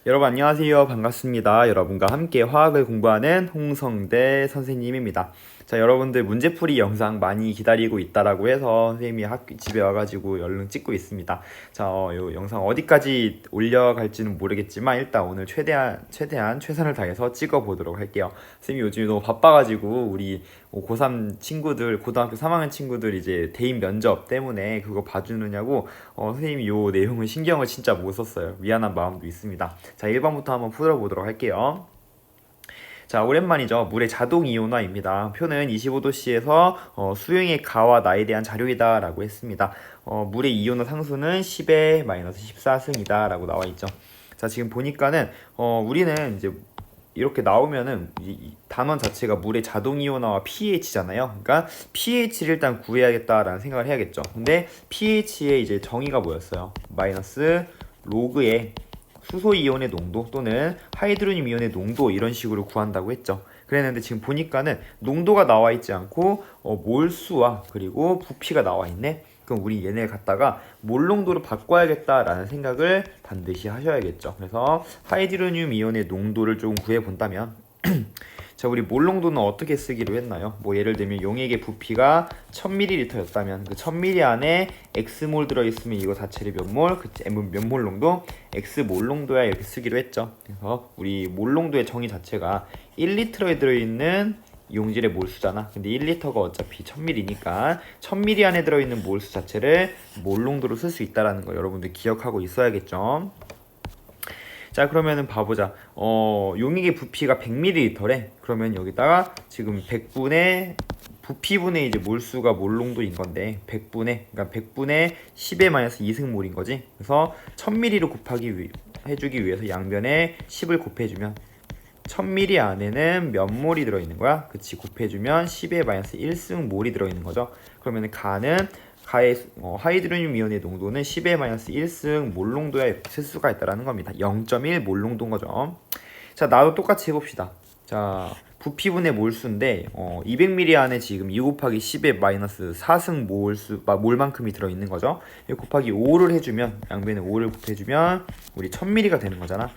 여러분 안녕하세요. 반갑습니다. 여러분과 함께 화학을 공부하는 홍성대 선생님입니다. 자, 여러분들 문제풀이 영상 많이 기다리고 있다라고 해서 선생님이 집에 와가지고 얼른 찍고 있습니다. 자, 요 영상 어디까지 올려갈지는 모르겠지만 일단 오늘 최대한 최선을 다해서 찍어보도록 할게요. 선생님이 요즘에 너무 바빠가지고 우리 고3 친구들, 고등학교 3학년 친구들 이제 대입 면접 때문에 그거 봐주느냐고 선생님이 요 내용을 신경을 진짜 못 썼어요. 미안한 마음도 있습니다. 자, 1번부터 한번 풀어보도록 할게요. 자, 오랜만이죠. 물의 자동 이온화입니다. 표는 25도씨에서 수용의 가와 나에 대한 자료이다 라고 했습니다. 물의 이온화 상수는 10의 마이너스 14승이다 라고 나와 있죠. 자, 지금 보니까는 우리는 이제 이렇게 나오면은 이 단원 자체가 물의 자동 이온화와 pH잖아요. 그러니까 pH를 일단 구해야겠다라는 생각을 해야겠죠. 근데 pH의 이제 정의가 뭐였어요? 마이너스 로그의 수소 이온의 농도 또는 하이드로늄 이온의 농도 이런 식으로 구한다고 했죠. 그랬는데 지금 보니까는 농도가 나와 있지 않고 몰수와 그리고 부피가 나와 있네. 그럼 우리 얘네를 갖다가 몰 농도로 바꿔야겠다라는 생각을 반드시 하셔야겠죠. 그래서 하이드로늄 이온의 농도를 조금 구해본다면 자, 우리 몰 농도는 어떻게 쓰기로 했나요? 뭐 예를 들면 용액의 부피가 1000ml였다면 그 1000ml 안에 X몰 들어있으면 이거 자체를 몇 몰? 몇 몰 농도? X몰 농도야 이렇게 쓰기로 했죠. 그래서 우리 몰 농도의 정의 자체가 1리터에 들어있는 용질의 몰수잖아. 근데 1리터가 어차피 1000ml니까 1000ml 안에 들어있는 몰수 자체를 몰 농도로 쓸 수 있다는 거 여러분들 기억하고 있어야겠죠. 자, 그러면은 봐보자. 용액의 부피가 100ml래. 그러면 여기다가 지금 100분의 부피분의 이제 몰수가 몰농도인 건데 100분의 그러니까 100분의 10의 마이너스 2승몰인 거지. 그래서 1000ml로 해주기 위해서 양변에 10을 곱해주면 1000ml 안에는 몇 몰이 들어있는 거야? 그치, 곱해주면 10의 마이너스 1승 몰이 들어있는 거죠. 그러면 가의 하이드로늄 이온의 농도는 10의 마이너스 1승 몰 농도야 이렇게 쓸 수가 있다는 겁니다. 0.1 몰 농도인 거죠. 자, 나도 똑같이 해봅시다. 자, 부피분의 몰수인데 200ml 안에 지금 2 곱하기 10의 마이너스 4승 몰만큼이 들어있는 거죠. 곱하기 5를 해주면 양변에 5를 곱해주면 우리 1000ml가 되는 거잖아.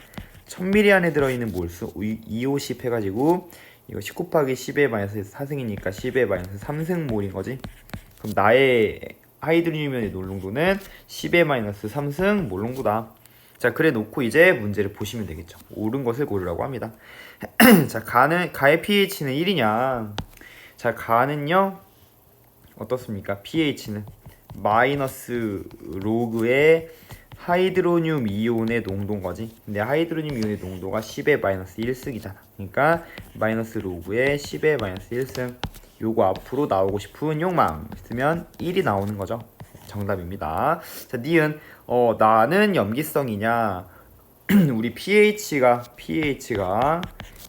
1000ml 안에 들어있는 몰수 250 해가지고 이거 10 곱하기 10의 마이너스 4승이니까 10의 마이너스 3승 몰인 거지. 그럼 나의 하이드로늄의 농도는 10의 마이너스 3승 몰 농도다. 자, 그래 놓고 이제 문제를 보시면 되겠죠. 옳은 것을 고르라고 합니다. 자, 가의 pH는 1이냐? 자, 가는요 어떻습니까? pH는 마이너스 로그의 하이드로늄 이온의 농도인 거지. 근데 하이드로늄 이온의 농도가 10의 마이너스 1승이잖아. 그러니까 마이너스 로그의 10의 마이너스 1승. 요거 앞으로 나오고 싶은 욕망 있으면 1이 나오는 거죠. 정답입니다. 자, 니은 나는 염기성이냐? 우리 pH가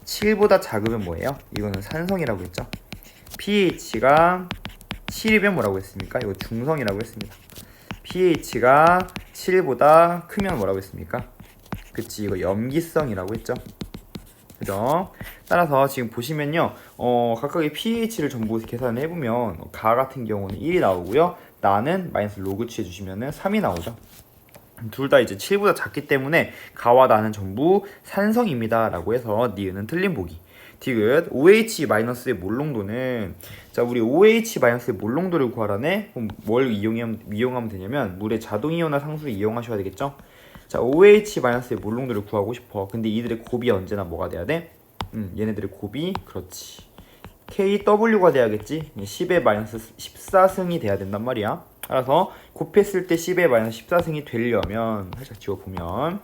7보다 작으면 뭐예요? 이거는 산성이라고 했죠. pH가 7이면 뭐라고 했습니까? 이거 중성이라고 했습니다. pH가 7보다 크면 뭐라고 했습니까? 그치, 이거 염기성이라고 했죠. 그죠? 따라서 지금 보시면요, 각각의 pH를 전부 계산을 해보면 가 같은 경우는 1이 나오고요, 나는 마이너스 로그 취해주시면은 3이 나오죠. 둘 다 이제 7보다 작기 때문에 가와 나는 전부 산성입니다 라고 해서 니은은 틀린 보기. 디귿 OH-의 몰농도는, 자, 우리 OH-의 몰농도를 구하라네. 그럼 뭘 이용하면 되냐면 물의 자동이온화 상수를 이용하셔야 되겠죠. 자, OH-의 몰농도를 구하고 싶어. 근데 이들의 곱이 언제나 뭐가 돼야 돼? 얘네들의 곱이, 그렇지, KW가 돼야겠지. 10의 마이너스 14승이 돼야 된단 말이야. 따라서 곱했을 때 10의 마이너스 14승이 되려면 살짝 지워보면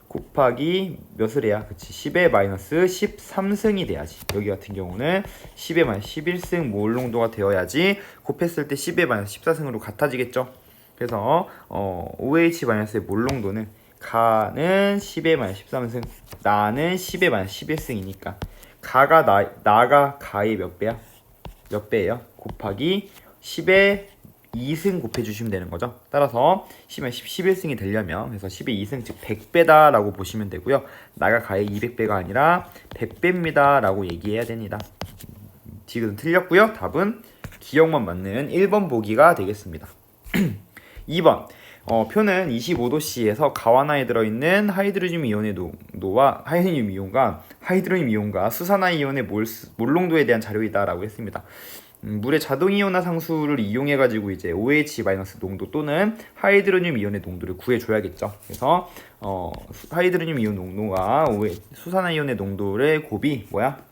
곱하기 몇을 해야? 그치, 10의 마이너스 13승이 돼야지. 여기 같은 경우는 10의 마이너스 11승 몰 농도가 되어야지 곱했을 때 10의 마이너스 14승으로 같아지겠죠. 그래서 OH-의 몰 농도는 가는 10의 마이너스 13승, 나는 10의 마이너스 11승이니까 가가 나가 가의 몇 배야? 몇 배예요? 곱하기 10의 2승 곱해주시면 되는 거죠. 따라서 10의 11승이 되려면 그래서 10의 2승 즉 100배다 라고 보시면 되고요. 나가 가의 200배가 아니라 100배입니다 라고 얘기해야 됩니다. 디귿은 틀렸고요. 답은 기억만 맞는 1번 보기가 되겠습니다. 2번 표는 25도씨에서 가와나에 들어있는 하이드로늄 이온의 농도와 하이드로늄 이온과 수산화이온의 몰농도에 대한 자료이다라고 했습니다. 물의 자동 이온화 상수를 이용해 가지고 이제 OH- 농도 또는 하이드로늄 이온의 농도를 구해줘야겠죠. 그래서 하이드로늄 이온 농도가 수산화이온의 농도의 곱이 뭐야?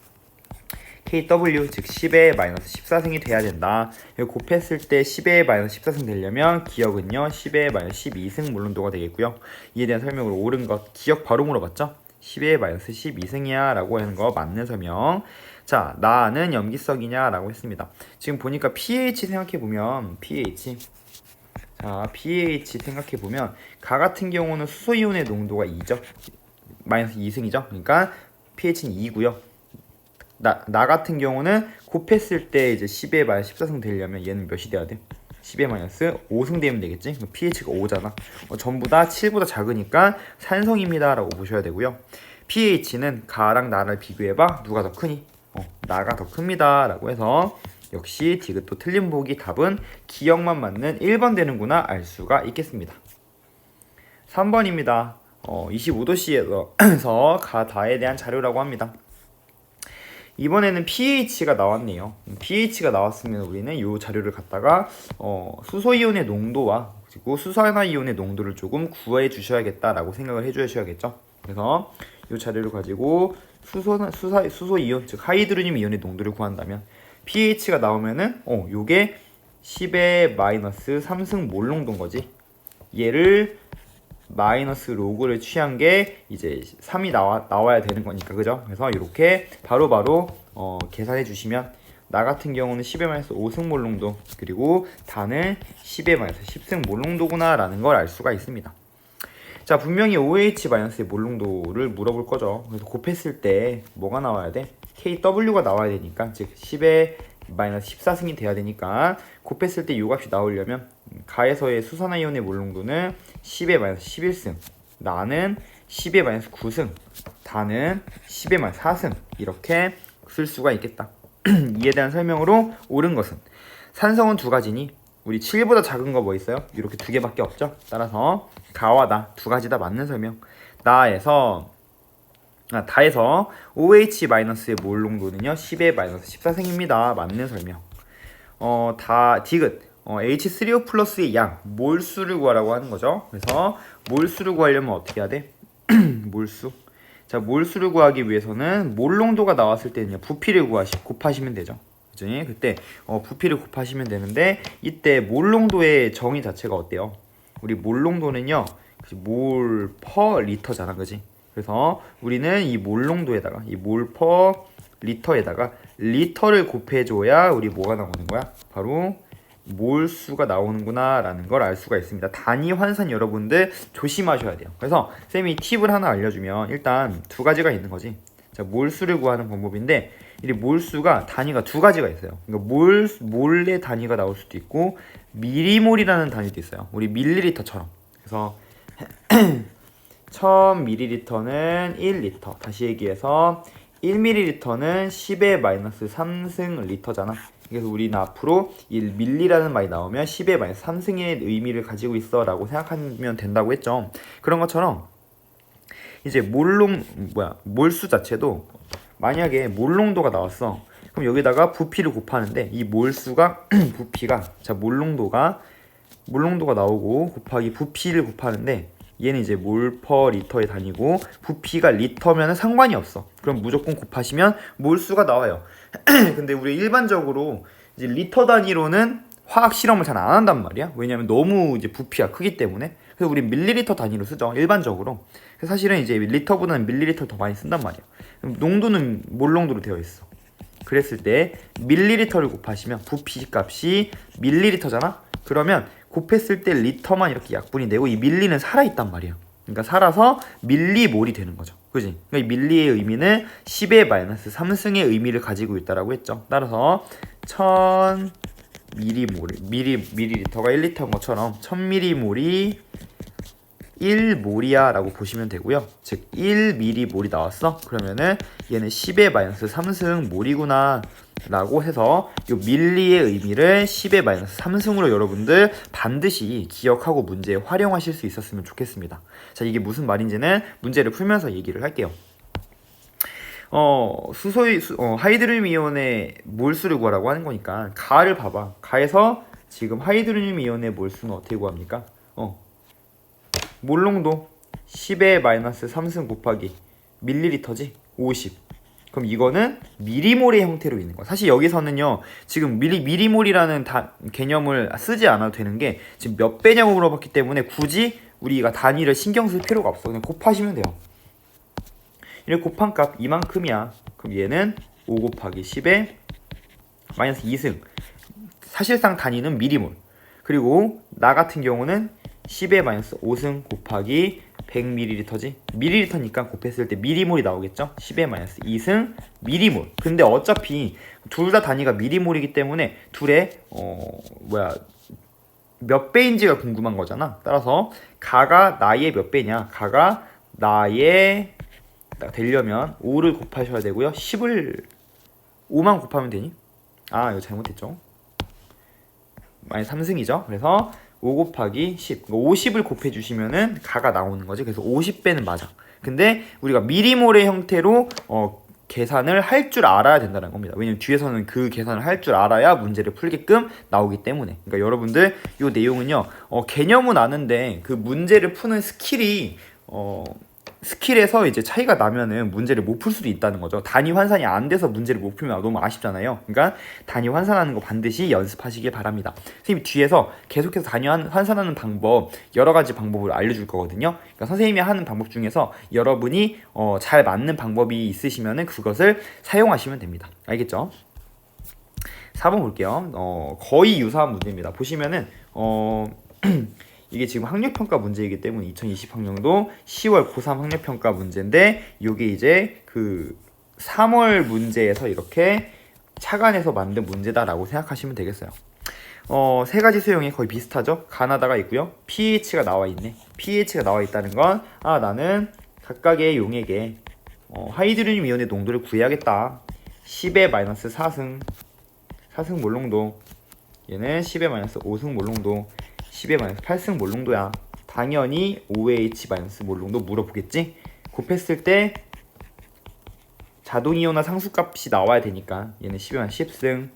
KW 즉 10의 마이너스 14승이 돼야 된다. 곱했을 때 10의 마이너스 14승 되려면 기억은요 10의 마이너스 12승 몰농도가 되겠고요. 이에 대한 설명으로 옳은 것 기억 바로 물어봤죠. 10의 마이너스 12승이야 라고 하는 거 맞는 설명. 자, 나는 염기성이냐 라고 했습니다. 지금 보니까 pH 생각해보면 자, pH 생각해보면 가 같은 경우는 수소이온의 농도가 2죠. 마이너스 2승이죠. 그러니까 pH는 2고요. 나 같은 경우는 곱했을 때 이제 10의 마이너스 14승 되려면 얘는 몇이 돼야 돼? 10의 마이너스 5승 되면 되겠지? pH가 5잖아. 전부 다 7보다 작으니까 산성입니다 라고 보셔야 되고요. pH는 가랑 나를 비교해봐. 누가 더 크니? 나가 더 큽니다 라고 해서 역시 디귿도 틀린 보기 답은 기억만 맞는 1번 되는구나 알 수가 있겠습니다. 3번입니다. 25도씨에서 가다에 대한 자료라고 합니다. 이번에는 pH가 나왔네요. pH가 나왔으면 우리는 이 자료를 갖다가 수소이온의 농도와 그리고 수산화이온의 농도를 조금 구해 주셔야겠다라고 생각을 해 주셔야겠죠. 그래서 이 자료를 가지고 수소이온 즉 하이드로늄 이온의 농도를 구한다면 pH가 나오면은 요게 10의 마이너스 3승 몰 농도인 거지. 얘를 마이너스 로그를 취한 게 이제 3이 나와야 되는 거니까 그죠? 그래서 이렇게 바로바로 계산해 주시면 나 같은 경우는 10의 마이너스 5승 몰 농도 그리고 다는 10의 마이너스 10승 몰 농도구나 라는 걸 알 수가 있습니다. 자, 분명히 OH-의 몰 농도를 물어볼 거죠. 그래서 곱했을 때 뭐가 나와야 돼? KW가 나와야 되니까 즉 10의 마이너스 14승이 돼야 되니까 곱했을 때 이 값이 나오려면 가에서의 수산화이온의 몰 농도는 10의 마이너스 11승, 나는 10의 마이너스 9승, 다는 10의 마이너스 4승 이렇게 쓸 수가 있겠다. 이에 대한 설명으로 옳은 것은 산성은 두 가지니 우리 7보다 작은 거 뭐 있어요? 이렇게 두 개밖에 없죠. 따라서 가와 나 두 가지 다 맞는 설명. 다에서 OH-의 몰 농도는요 10의 마이너스 14승입니다. 맞는 설명. 디귿 H3O 플러스의 양 몰수를 구하라고 하는 거죠. 그래서 몰수를 구하려면 어떻게 해야 돼? 몰수. 자, 몰수를 구하기 위해서는 몰 농도가 나왔을 때는요 부피를 곱하시면 되죠. 그죠? 그때 부피를 곱하시면 되는데 이때 몰 농도의 정의 자체가 어때요? 우리 몰 농도는요 몰 퍼 리터잖아, 그지? 그래서 우리는 이 몰 농도에다가 이 몰 퍼 리터에다가 리터를 곱해줘야 우리 뭐가 나오는 거야? 바로 몰수가 나오는구나 라는 걸 알 수가 있습니다. 단위 환산 여러분들 조심하셔야 돼요. 그래서 쌤이 팁을 하나 알려주면 일단 두 가지가 있는 거지. 자, 몰수를 구하는 방법인데 이 몰수가 단위가 두 가지가 있어요. 그러니까 몰의 단위가 나올 수도 있고 미리몰이라는 단위도 있어요. 우리 밀리리터처럼. 그래서 1000ml는 1리터. 다시 얘기해서 1ml는 10의 마이너스 3승 리터잖아. 그래서 우리는 앞으로 1밀리라는 말이 나오면 10의 마이너스 3승의 의미를 가지고 있어 라고 생각하면 된다고 했죠. 그런 것처럼 이제 몰수 자체도 만약에 몰농도가 나왔어. 그럼 여기다가 부피를 곱하는데 이 몰수가 부피가 자 몰농도가 나오고 곱하기 부피를 곱하는데 얘는 이제 몰 퍼 리터의 단위고 부피가 리터면 상관이 없어. 그럼 무조건 곱하시면 몰수가 나와요. 근데 우리 일반적으로 이제 리터 단위로는 화학 실험을 잘 안 한단 말이야. 왜냐면 너무 이제 부피가 크기 때문에. 그래서 우리 밀리리터 단위로 쓰죠. 일반적으로. 그래서 사실은 이제 리터보다는 밀리리터를 더 많이 쓴단 말이야. 농도는 몰 농도로 되어 있어. 그랬을 때 밀리리터를 곱하시면 부피 값이 밀리리터잖아. 그러면 곱했을 때 리터만 이렇게 약분이 되고 이 밀리는 살아있단 말이야. 그러니까 살아서 밀리몰이 되는 거죠. 그지? 그러니까 이 밀리의 의미는 10의 마이너스 3승의 의미를 가지고 있다라고 했죠. 따라서 1000ml몰 밀리리터가 1리터인 것처럼 1000ml몰이 1몰이야 라고 보시면 되고요. 즉 1m몰이 나왔어. 그러면은 얘는 10의 마이너스 3승 몰이구나 라고 해서 이 밀리의 의미를 10의 마이너스 3승으로 여러분들 반드시 기억하고 문제에 활용하실 수 있었으면 좋겠습니다. 자, 이게 무슨 말인지는 문제를 풀면서 얘기를 할게요. 하이드로늄 이온의 몰수를 구하라고 하는 거니까 가를 봐봐. 가에서 지금 하이드로늄 이온의 몰수는 어떻게 구합니까? 몰농도 10의 마이너스 3승 곱하기 밀리리터지? 50. 그럼 이거는 미리몰의 형태로 있는 거야. 사실 여기서는요, 지금 미리몰이라는 개념을 쓰지 않아도 되는 게 지금 몇 배냐고 물어봤기 때문에 굳이 우리가 단위를 신경 쓸 필요가 없어. 그냥 곱하시면 돼요. 이렇게 곱한 값 이만큼이야. 그럼 얘는 5 곱하기 10의 마이너스 2승. 사실상 단위는 미리몰. 그리고 나 같은 경우는 10의 마이너스 5승 곱하기 100ml지. 밀리리터니까 곱했을 때 미리몰이 나오겠죠. 10의 마이너스 2승 미리몰. 근데 어차피 둘 다 단위가 미리몰이기 때문에 둘의 몇 배인지가 궁금한 거잖아. 따라서 가가 나의 몇 배냐. 가가 나의 되려면 5를 곱하셔야 되고요. 10을 5만 곱하면 되니? 아, 이거 잘못했죠. 마이너스 3승이죠. 그래서 5 곱하기 10. 50을 곱해주시면은 가가 나오는 거지. 그래서 50배는 맞아. 근데 우리가 미리몰의 형태로 계산을 할 줄 알아야 된다는 겁니다. 왜냐면 뒤에서는 그 계산을 할 줄 알아야 문제를 풀게끔 나오기 때문에. 그러니까 여러분들 이 내용은요, 개념은 아는데 그 문제를 푸는 스킬에서 이제 차이가 나면은 문제를 못 풀 수도 있다는 거죠. 단위 환산이 안 돼서 문제를 못 풀면 너무 아쉽잖아요. 그러니까 단위 환산하는 거 반드시 연습하시길 바랍니다. 선생님이 뒤에서 계속해서 단위 환산하는 방법, 여러 가지 방법을 알려줄 거거든요. 그러니까 선생님이 하는 방법 중에서 여러분이 잘 맞는 방법이 있으시면은 그것을 사용하시면 됩니다. 알겠죠? 4번 볼게요. 거의 유사한 문제입니다. 보시면은 이게 지금 학력평가 문제이기 때문에 2020학년도 10월 고3 학력평가 문제인데, 이게 이제 그 3월 문제에서 이렇게 착안해서 만든 문제다라고 생각하시면 되겠어요. 세 가지 수용이 거의 비슷하죠. 가나다가 있고요. pH가 나와 있네. pH가 나와 있다는 건 나는 각각의 용액에 하이드로늄 이온의 농도를 구해야겠다. 10의 마이너스 4승 몰농도, 얘는 10의 마이너스 5승 몰농도, 10의 마이너스 8승 몰농도야. 당연히 OH 마이너스 몰농도 물어보겠지? 곱했을 때 자동이온화 상수값이 나와야 되니까 얘는 10의 마이너스 10승,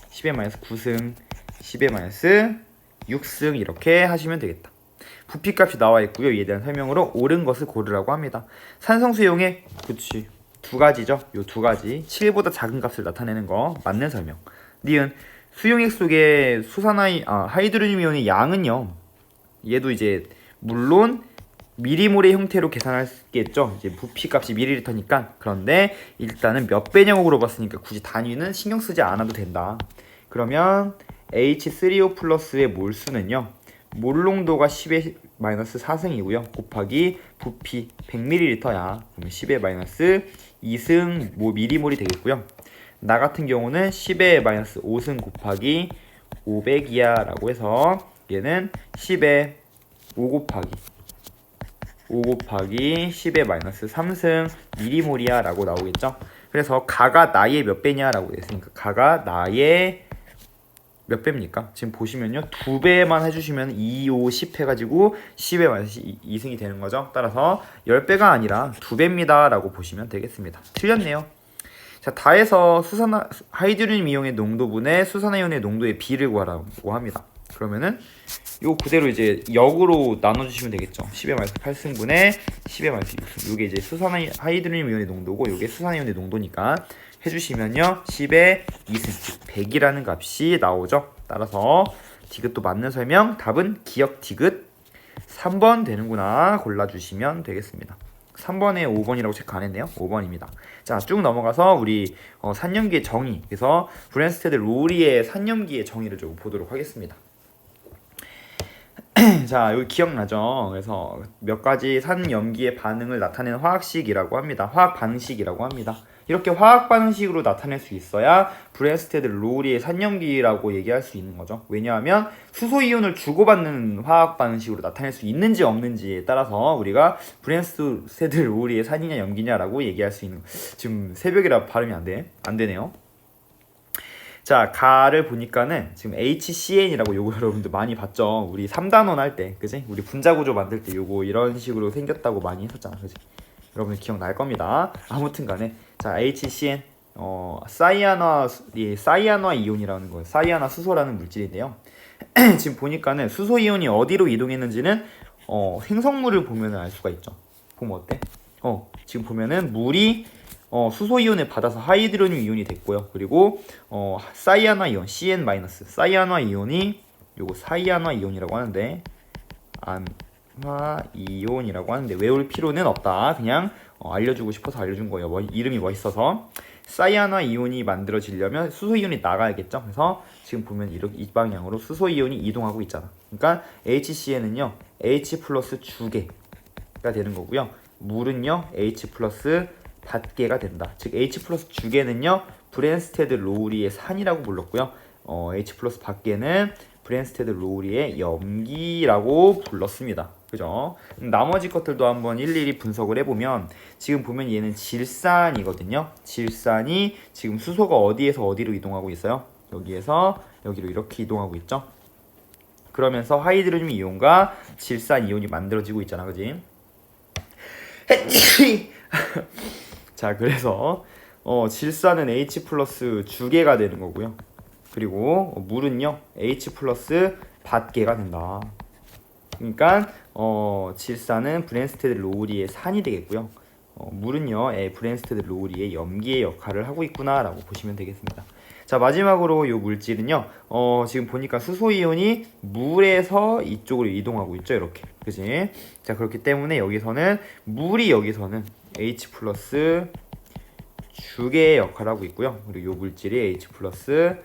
10의 마이너스 9승, 10의 마이너스 6승 이렇게 하시면 되겠다. 부피값이 나와 있고요. 이에 대한 설명으로 옳은 것을 고르라고 합니다. 산성수용액, 그치, 두 가지죠. 요 두 가지 7보다 작은 값을 나타내는 거 맞는 설명. 니은 수용액 속에 하이드로늄 이온의 양은요, 얘도 이제 물론 미리몰의 형태로 계산할겠죠. 이제 부피값이 밀리리터니까. 그런데 일단은 몇 배냐고 물어봤으니까 굳이 단위는 신경 쓰지 않아도 된다. 그러면 H3O 플러스의 몰수는요, 몰농도가 10의 마이너스 4승이고요. 곱하기 부피 100ml야. 그러면 10의 마이너스 2승 미리몰이 되겠고요. 나 같은 경우는 10의 마이너스 5승 곱하기 500이야 라고 해서 얘는 10의 5 곱하기 10의 마이너스 3승 미리몰이야 라고 나오겠죠. 그래서 가가 나의 몇 배냐 라고 했으니까 가가 나의 몇 배입니까? 지금 보시면요, 2배만 해주시면 2, 5, 10 해가지고 10의 마이너스 2승이 되는 거죠. 따라서 10배가 아니라 2배입니다 라고 보시면 되겠습니다. 틀렸네요. 자, 다해서 하이드로늄 이온의 농도분의 수산화이온의 농도의 비를 구하라고 합니다. 그러면은 요 그대로 이제 역으로 나눠주시면 되겠죠. 10의 마이너스 8승분의 10의 마이너스 6승. 요게 이제 하이드로늄 이온의 농도고, 요게 수산화이온의 농도니까 해주시면요, 10의 2승, 즉 100이라는 값이 나오죠. 따라서 디귿도 맞는 설명, 답은 기역 디귿 3번 되는구나 골라주시면 되겠습니다. 3번에 5번이라고 체크 안 했네요. 5번입니다. 자, 쭉 넘어가서 우리 산염기의 정의, 그래서 브랜스테드 로리의 산염기의 정의를 좀 보도록 하겠습니다. 자, 여기 기억나죠? 그래서 몇 가지 산염기의 반응을 나타내는 화학식이라고 합니다. 화학 반응식이라고 합니다. 이렇게 화학 반응식으로 나타낼 수 있어야 브랜스테드 로우리의 산염기라고 얘기할 수 있는 거죠. 왜냐하면 수소 이온을 주고받는 화학 반응식으로 나타낼 수 있는지 없는지에 따라서 우리가 브랜스테드 로우리의 산이냐 염기냐라고 얘기할 수 있는. 지금 새벽이라 발음이 안 되네요. 자, 가를 보니까는 지금 HCN이라고 요거 여러분들 많이 봤죠? 우리 3단원 할 때, 그지? 우리 분자구조 만들 때 요거 이런 식으로 생겼다고 많이 했었잖아, 그지? 여러분들 기억날 겁니다. 아무튼 간에, 자, HCN, 사이아나 이온이라는 거예요. 사이아나 수소라는 물질인데요. 지금 보니까는 수소 이온이 어디로 이동했는지는, 생성물을 보면 알 수가 있죠. 보면 어때? 지금 보면은 물이 수소 이온을 받아서 하이드로늄 이온이 됐고요. 그리고 사이아나 이온 CN-, 사이아나 이온이 요거 사이아나 이온이라고 하는데 안화 이온이라고 하는데 외울 필요는 없다. 그냥 알려주고 싶어서 알려준 거예요. 이름이 멋있어서. 사이아나 이온이 만들어지려면 수소 이온이 나가야겠죠. 그래서 지금 보면 이렇게 이 방향으로 수소 이온이 이동하고 있잖아. 그러니까 HCN은요 H 플러스 주계가 되는 거고요. 물은요 H 플러스 받게가 된다. 즉 H 플러스 주계는요 브랜스테드 로우리의 산이라고 불렀고요. H 플러스 받게는 브랜스테드 로우리의 염기라고 불렀습니다. 그죠? 나머지 것들도 한번 일일이 분석을 해보면 지금 보면 얘는 질산이거든요. 질산이 지금 수소가 어디에서 어디로 이동하고 있어요? 여기에서 여기로 이렇게 이동하고 있죠. 그러면서 하이드로늄 이온과 질산 이온이 만들어지고 있잖아. 그지? 자, 그래서 질산은 H 플러스 주계가 되는 거고요. 그리고 물은요 H 플러스 받계가 된다. 그러니까 질산은 브랜스테드 로우리의 산이 되겠고요. 물은요 브랜스테드 로우리의 염기의 역할을 하고 있구나라고 보시면 되겠습니다. 자, 마지막으로 이 물질은요 지금 보니까 수소 이온이 물에서 이쪽으로 이동하고 있죠. 이렇게, 그지? 자, 그렇기 때문에 여기서는 H 플러스 주계의 역할을 하고 있고요. 그리고 이 물질이 H 플러스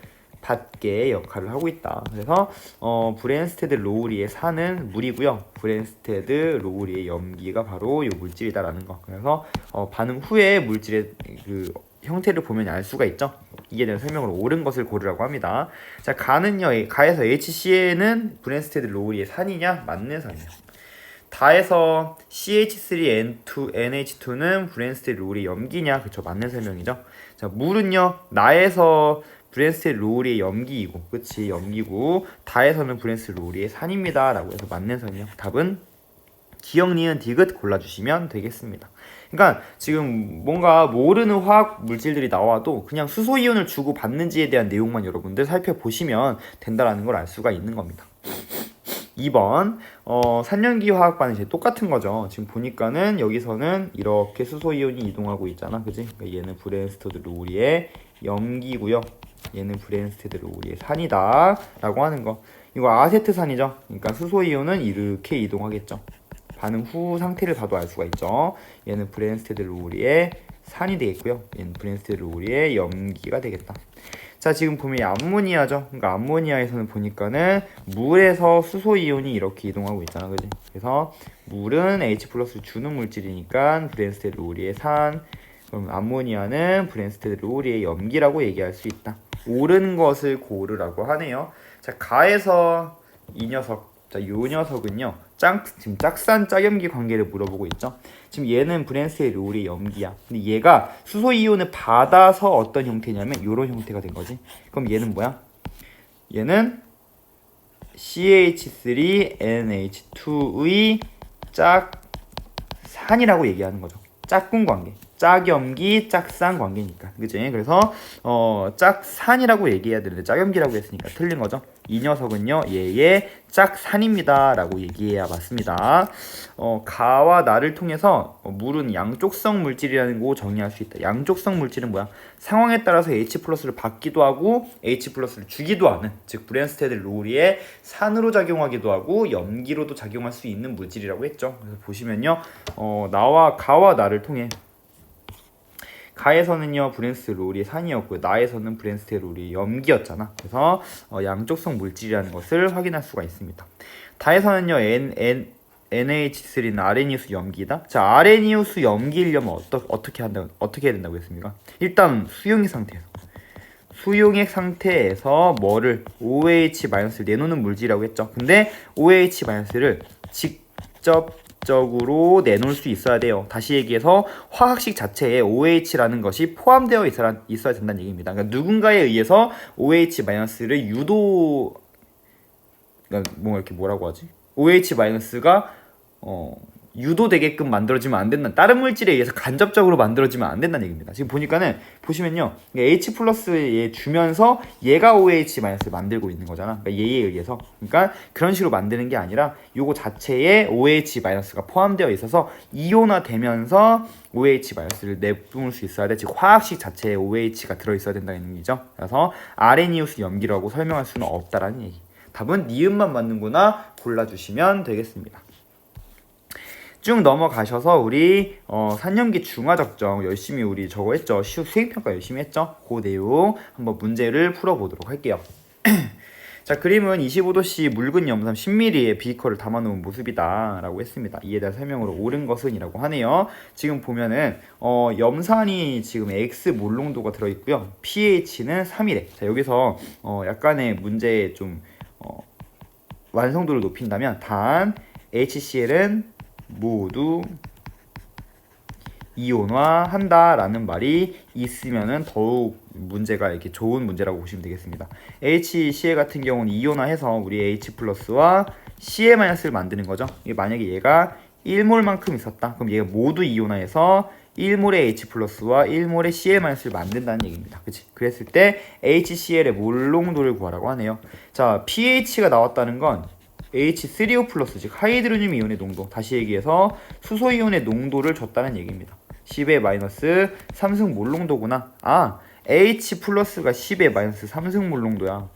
받계의 역할을 하고 있다. 그래서 브랜스테드 로우리의 산은 물이고요. 브랜스테드 로우리의 염기가 바로 이 물질이다라는 거. 그래서 반응 후에 물질의 그 형태를 보면 알 수가 있죠. 이에 대한 설명으로 옳은 것을 고르라고 합니다. 자, 가에서 HCN은 브랜스테드 로우리의 산이냐? 맞는 산이에요. 다에서 CH3NH2는 브랜스테드 로우리의 염기냐? 그쵸, 맞는 설명이죠. 자, 물은요 나에서 브랜스테드 로우리의 염기이고, 그치, 염기고, 다에서는 브랜스테드 로우리의 산입니다 라고 해서 맞는 선이요. 답은 기억, 니은, 디귿 골라주시면 되겠습니다. 그러니까 지금 뭔가 모르는 화학 물질들이 나와도 그냥 수소 이온을 주고 받는지에 대한 내용만 여러분들 살펴보시면 된다라는 걸 알 수가 있는 겁니다. 2번 산염기 화학 반응식 똑같은 거죠. 지금 보니까는 여기서는 이렇게 수소 이온이 이동하고 있잖아, 그지? 그러니까 얘는 브랜스테드 로우리의 염기고요. 얘는 브랜스테드 로우리의 산이다 라고 하는 거. 이거 아세트산이죠. 그러니까 수소 이온은 이렇게 이동하겠죠. 반응 후 상태를 봐도 알 수가 있죠. 얘는 브랜스테드 로우리의 산이 되겠고요. 얘는 브랜스테드 로우리의 염기가 되겠다. 자, 지금 보면 암모니아죠. 그러니까 암모니아에서는 보니까는 물에서 수소 이온이 이렇게 이동하고 있잖아, 그지? 그래서 물은 H 플러스 주는 물질이니까 브랜스테드 로우리의 산. 그럼 암모니아는 브랜스테드 로우리의 염기라고 얘기할 수 있다. 옳은 것을 고르라고 하네요. 자, 가에서 이 녀석, 자, 요 녀석은요 지금 짝산 짝염기 관계를 물어보고 있죠. 지금 얘는 브랜스테드 로우리의 염기야. 근데 얘가 수소 이온을 받아서 어떤 형태냐면 요런 형태가 된 거지. 그럼 얘는 뭐야? 얘는 CH3NH2의 짝산이라고 얘기하는 거죠. 짝꿍 관계. 짝염기, 짝산 관계니까, 그치? 그래서 짝산이라고 얘기해야 되는데 짝염기라고 했으니까 틀린 거죠. 이 녀석은요 얘의 짝산입니다 라고 얘기해야 맞습니다. 가와 나를 통해서 물은 양쪽성 물질이라는 거 정의할 수 있다. 양쪽성 물질은 뭐야? 상황에 따라서 H 플러스를 받기도 하고 H 플러스를 주기도 하는, 즉 브랜스테드 로우리의 산으로 작용하기도 하고 염기로도 작용할 수 있는 물질이라고 했죠. 그래서 보시면요 가와 나를 통해 가에서는요 브랜스테롤이 산이었고요. 나에서는 브랜스테롤이 염기였잖아. 그래서 양쪽성 물질이라는 것을 확인할 수가 있습니다. 다에서는요 NH3는 아레니우스 염기다. 자, 아레니우스 염기이려면 어떻게 해야 된다고 했습니까? 일단 수용액 상태에서 뭐를 OH-를 내놓는 물질이라고 했죠. 근데 OH-를 직접적으로 내놓을 수 있어야 돼요. 다시 얘기해서 화학식 자체에 OH라는 것이 포함되어 있어야 된다는 얘기입니다. 그러니까 누군가에 의해서 OH-를 그러니까 뭐 이렇게 뭐라고 하지? OH-가 유도되게끔 만들어지면 안 된다. 다른 물질에 의해서 간접적으로 만들어지면 안 된다는 얘기입니다. 지금 보시면요, H+에 주면서 얘가 OH-를 만들고 있는 거잖아. 그러니까 얘에 의해서. 그러니까 그런 식으로 만드는 게 아니라 요거 자체에 OH-가 포함되어 있어서 이온화되면서 OH-를 내뿜을 수 있어야 돼. 즉 화학식 자체에 OH가 들어있어야 된다는 얘기죠. 그래서 아레니우스 염기라고 설명할 수는 없다라는 얘기. 답은 니은만 맞는구나 골라주시면 되겠습니다. 쭉 넘어가셔서 우리 산염기 중화적정 열심히 우리 저거 했죠. 수행평가 열심히 했죠. 그 내용 한번 문제를 풀어보도록 할게요. 자, 그림은 25도씨 묽은 염산 10ml의 비커를 담아놓은 모습이다 라고 했습니다. 이에 대한 설명으로 옳은 것은 이라고 하네요. 지금 보면은 염산이 지금 X 몰농도가 들어있고요. pH는 3이래. 자, 여기서 약간의 문제에 좀 완성도를 높인다면 단 HCl은 모두 이온화한다라는 말이 있으면은 더욱 문제가 이렇게 좋은 문제라고 보시면 되겠습니다. HCl 같은 경우는 이온화해서 우리 H+와 Cl-를 만드는 거죠. 만약에 얘가 1몰만큼 있었다. 그럼 얘가 모두 이온화해서 1몰의 H+와 1몰의 Cl-를 만든다는 얘기입니다. 그치? 그랬을 때 HCl의 몰농도를 구하라고 하네요. 자, pH가 나왔다는 건 H3O+, 즉 하이드로늄 이온의 농도, 다시 얘기해서 수소 이온의 농도를 줬다는 얘기입니다. 10의 마이너스 3승 몰농도구나. 아, H+가 10의 마이너스 3승 몰농도야.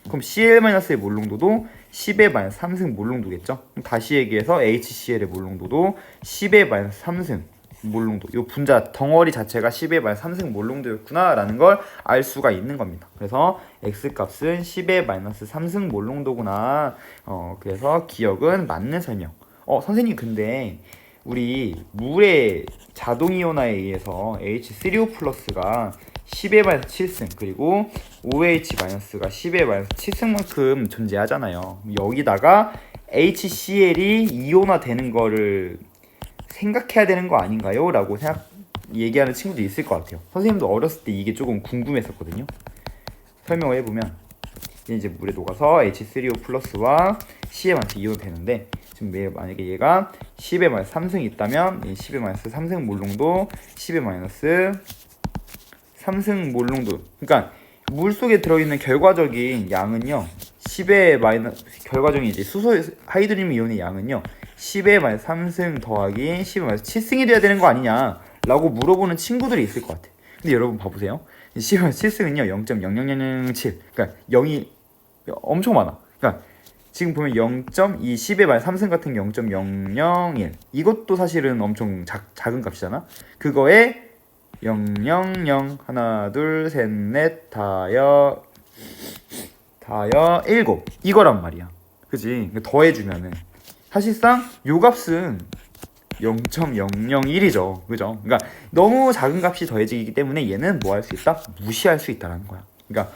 그럼 Cl-의 몰농도도 10의 마이너스 3승 몰농도겠죠? 그럼 다시 얘기해서 HCl의 몰농도도 10의 마이너스 3승 몰농도. 이 분자 덩어리 자체가 10의 마이너스 3승 몰농도였구나 라는 걸 알 수가 있는 겁니다. 그래서 X값은 10의 마이너스 3승 몰농도구나. 그래서 기억은 맞는 설명. 선생님 근데 우리 물의 자동이온화에 의해서 H3O+가 10의 마이너스 7승 그리고 OH-가 10의 마이너스 7승만큼 존재하잖아요. 여기다가 HCl이 이온화되는 거를 생각해야 되는 거 아닌가요? 라고 얘기하는 친구도 있을 것 같아요. 선생님도 어렸을 때 이게 조금 궁금했었거든요. 설명을 해보면 이제 물에 녹아서 H3O+와 Cl- 이온이 되는데 지금 만약에 얘가 10의 3승이 있다면 10의 3승 몰농도 10의 3승 몰농도, 그러니까 물 속에 들어있는 결과적인 양은요 10의 결과적인 이제 수소 하이드로늄 이온의 양은요 10의 3승 더하기 10의 7승이 돼야 되는 거 아니냐 라고 물어보는 친구들이 있을 것 같아. 근데 여러분 봐보세요. 10의 7승은요 0.00007, 그러니까 0이 엄청 많아. 그러니까 지금 보면 0.2 10의 3승 같은 게 0.001, 이것도 사실은 엄청 작은 값이잖아. 그거에 000 하나 둘 셋 넷 다여 7 이거란 말이야. 그치? 더해주면은 사실상 요 값은 0.001이죠. 그죠? 그러니까 너무 작은 값이 더해지기 때문에 얘는 뭐 할 수 있다? 무시할 수 있다라는 거야. 그러니까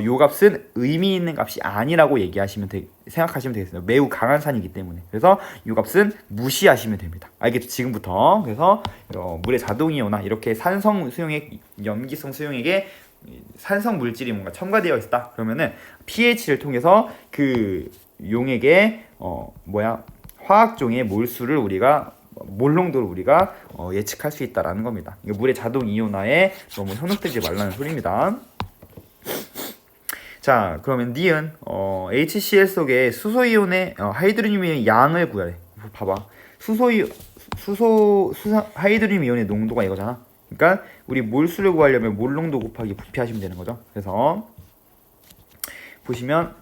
요 값은 의미 있는 값이 아니라고 생각하시면 되겠습니다. 매우 강한 산이기 때문에. 그래서 요 값은 무시하시면 됩니다. 알겠죠? 지금부터. 그래서 물의 자동이온화 이렇게 산성 수용액, 염기성 수용액에 산성 물질이 뭔가 첨가되어 있다. 그러면은 pH를 통해서 그 용액의 화학종의 몰수를 몰농도를 우리가 예측할 수 있다라는 겁니다. 물의 자동 이온화에 너무 현혹되지 말라는 소리입니다. 자, 그러면 니은 HCl 속에 수소 이온의 하이드로늄의 양을 구하래. 봐봐. 하이드로늄 이온의 농도가 이거잖아. 그러니까 우리 몰수를 구하려면 몰농도 곱하기 부피 하시면 되는 거죠. 그래서 보시면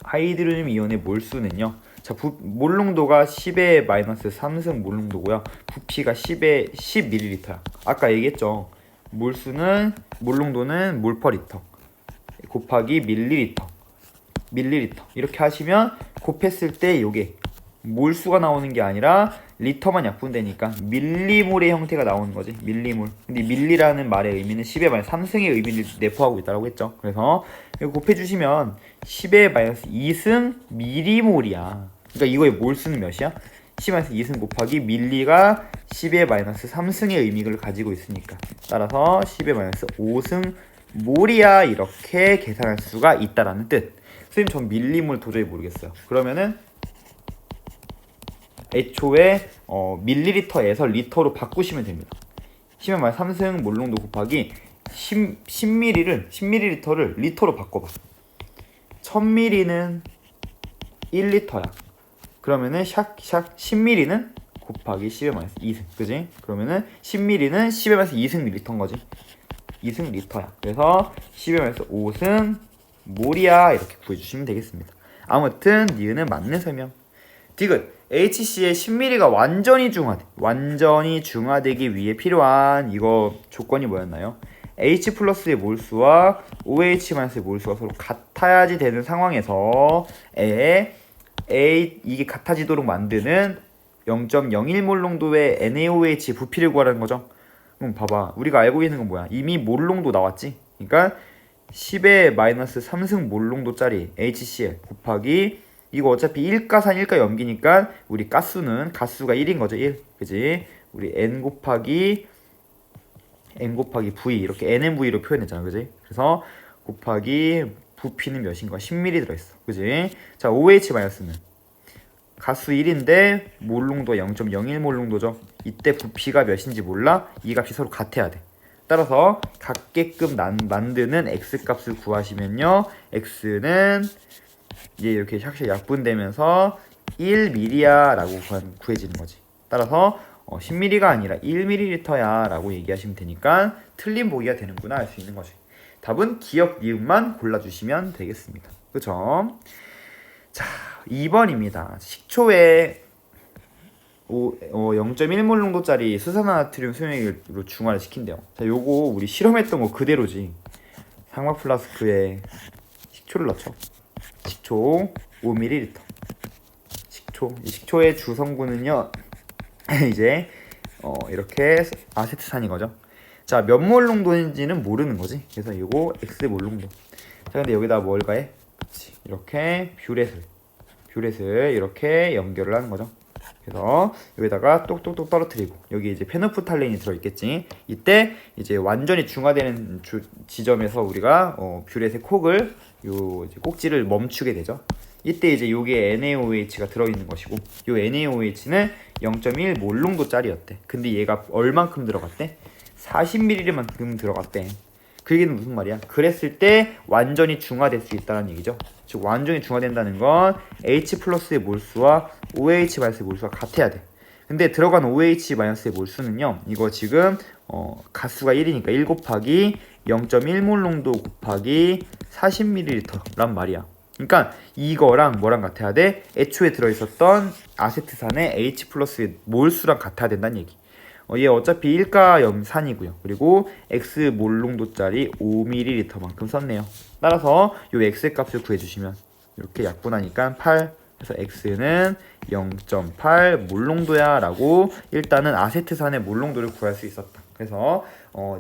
하이드로늄 이온의 몰수는요 자, 몰농도가 10의 마이너스 3승 몰농도고요. 부피가 10의 10ml야. 아까 얘기했죠. 몰농도는 몰퍼리터 곱하기 밀리리터 이렇게 하시면 곱했을 때 요게 몰수가 나오는 게 아니라 리터만 약분되니까 밀리몰의 형태가 나오는 거지. 밀리몰. 근데 밀리라는 말의 의미는 10의 마이너스 3승의 의미를 내포하고 있다고 했죠. 그래서 이거 곱해주시면 10의 마이너스 2승 미리몰이야. 그러니까 이거의 몰수는 몇이야? 10의 마이너스 2승 곱하기 밀리가 10의 마이너스 3승의 의미를 가지고 있으니까 따라서 10의 마이너스 5승 몰이야. 이렇게 계산할 수가 있다라는 뜻. 선생님 전 밀리몰 도저히 모르겠어요. 그러면은 애초에 밀리리터에서 리터로 바꾸시면 됩니다. 10의 마이너스 3승 몰농도 곱하기 10ml를 리터로 바꿔봐. 1000ml는 1리터야. 그러면은 샥 10ml는 곱하기 10의 마이너스 2승. 그지? 그러면은 10ml는 10의 마이너스 2승 리터인 거지. 2승 리터야. 그래서 10의 마이너스 5승 몰이야. 이렇게 구해주시면 되겠습니다. 아무튼 니은은 맞는 설명. 디귿 HC의 10ml가 완전히 중화되기 위해 필요한 이거 조건이 뭐였나요? H 플러스의 몰수와 OH 마이너스의 몰수가 서로 같아야지 되는 상황에서 이게 같아지도록 만드는 0.01몰 농도의 NaOH 부피를 구하라는 거죠. 그럼 봐봐, 우리가 알고 있는 건 뭐야? 이미 몰 농도 나왔지? 그러니까 10의 마이너스 3승 몰 농도짜리 HCl 곱하기 이거 어차피 1가산 1가 염기니까 우리 가수가 1인 거죠. 1. 그지? 우리 N 곱하기 V 이렇게 NMV로 표현했잖아. 그지? 그래서 곱하기 부피는 몇인 거야? 10ml 들어있어. 그지? 자, OH 마이너스는 가수 1인데 몰농도 0.01몰 농도죠. 이때 부피가 몇인지 몰라. 이 값이 서로 같아야 돼. 따라서 같게끔 만드는 X 값을 구하시면요. X는 이제 이렇게 샥샥 약분되면서 1ml야 라고 구해지는 거지. 따라서 10ml가 아니라 1ml야 라고 얘기하시면 되니까 틀린 보기가 되는구나 알 수 있는 거지. 답은 기억 니은만 골라주시면 되겠습니다. 그쵸? 자, 2번입니다. 식초에 0.1몰 농도짜리 수산화나트륨 수용액으로 중화를 시킨대요. 자, 요거 우리 실험했던 거 그대로지. 상막 플라스크에 식초를 넣죠. 식초 5ml. 식초의 주 성분은요 이제 이렇게 아세트산인 거죠. 자, 몇 몰 농도인지는 모르는 거지. 그래서 이거 X 몰 농도. 자, 근데 여기다 뭘 가해? 그치. 이렇게 뷰렛을 이렇게 연결을 하는 거죠. 그래서 여기다가 똑똑똑 떨어뜨리고 여기 이제 페노프탈렌이 들어있겠지. 이때 이제 완전히 중화되는 지점에서 우리가 뷰렛의 콕을 이제 꼭지를 멈추게 되죠. 이때 이제 요게 NaOH가 들어있는 것이고 요 NaOH는 0.1몰 농도짜리였대. 근데 얘가 얼만큼 들어갔대? 40ml만큼 들어갔대. 그 얘기는 무슨 말이야? 그랬을 때 완전히 중화될 수 있다는 얘기죠. 즉 완전히 중화된다는 건 H 플러스의 몰수와 OH 마이너스의 몰수가 같아야 돼. 근데 들어간 OH 마이너스의 몰수는요, 이거 지금 가수가 1이니까 1 곱하기 0.1몰 농도 곱하기 40ml란 말이야. 그러니까 이거랑 뭐랑 같아야 돼? 애초에 들어있었던 아세트산의 H 플러스의 몰수랑 같아야 된다는 얘기. 얘 어차피 1가 염산이고요. 그리고 X 몰 농도짜리 5ml만큼 썼네요. 따라서 요 X 값을 구해주시면 이렇게 약분하니까 8. 그래서 X는 0.8 몰 농도야 라고 일단은 아세트산의 몰 농도를 구할 수 있었다. 그래서